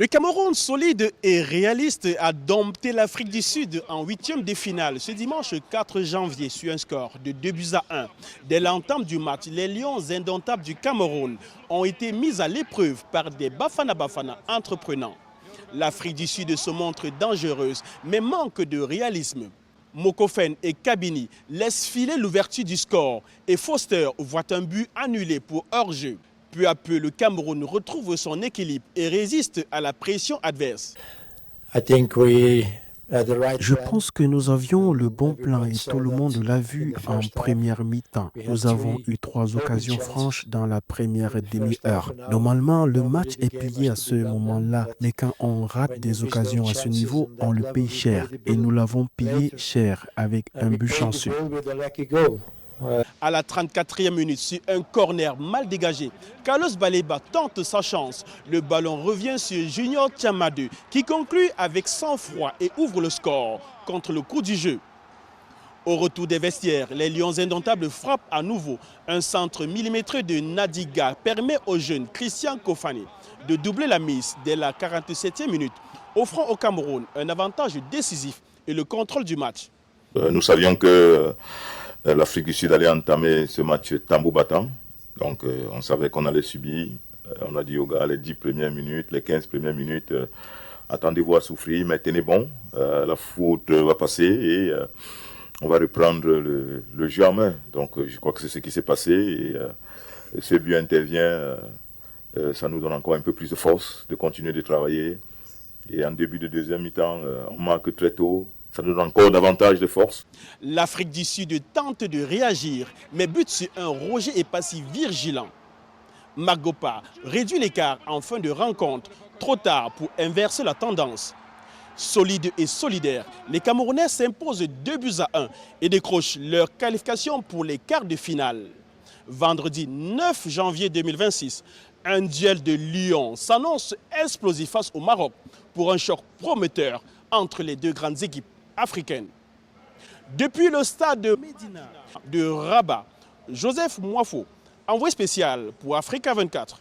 Le Cameroun, solide et réaliste, a dompté l'Afrique du Sud en huitième de finale ce dimanche 4 janvier sur un score de 2-1. Dès l'entame du match, les Lions indomptables du Cameroun ont été mis à l'épreuve par des Bafana entreprenants. L'Afrique du Sud se montre dangereuse, mais manque de réalisme. Mokofen et Kabini laissent filer l'ouverture du score et Foster voit un but annulé pour hors-jeu. Peu à peu, le Cameroun retrouve son équilibre et résiste à la pression adverse. Je pense que nous avions le bon plan et tout le monde l'a vu en première mi-temps. Nous avons eu 3 occasions franches dans la première demi-heure. Normalement, le match est plié à ce moment-là, mais quand on rate des occasions à ce niveau, on le paye cher. Et nous l'avons payé cher avec un but chanceux. À la 34e minute, sur un corner mal dégagé, Carlos Baleba tente sa chance. Le ballon revient sur Junior Tchamadeu qui conclut avec sang-froid et ouvre le score contre le coup du jeu. Au retour des vestiaires, les Lions indomptables frappent à nouveau. Un centre millimétré de Nadiga permet au jeune Christian Kofane de doubler la mise dès la 47e minute, offrant au Cameroun un avantage décisif et le contrôle du match. Nous savions que l'Afrique du Sud allait entamer ce match tambour battant. Donc on savait qu'on allait subir. On a dit aux gars, les 10 premières minutes, les 15 premières minutes, attendez-vous à souffrir, mais tenez bon. La faute va passer et on va reprendre le jeu en main. Donc je crois que c'est ce qui s'est passé. Et ce but intervient, ça nous donne encore un peu plus de force de continuer de travailler. Et en début de deuxième mi-temps, on marque très tôt. Ça nous donne encore davantage de force. L'Afrique du Sud tente de réagir, mais bute sur un Roger Epassi vigilant. Magopa réduit l'écart en fin de rencontre, trop tard pour inverser la tendance. Solide et solidaire, les Camerounais s'imposent 2-1 et décrochent leur qualification pour les quarts de finale. Vendredi 9 janvier 2026, un duel de Lions s'annonce explosif face au Maroc pour un choc prometteur entre les deux grandes équipes africaine. Depuis le stade de Médina de Rabat, Joseph Moifo, envoyé spécial pour Africa 24.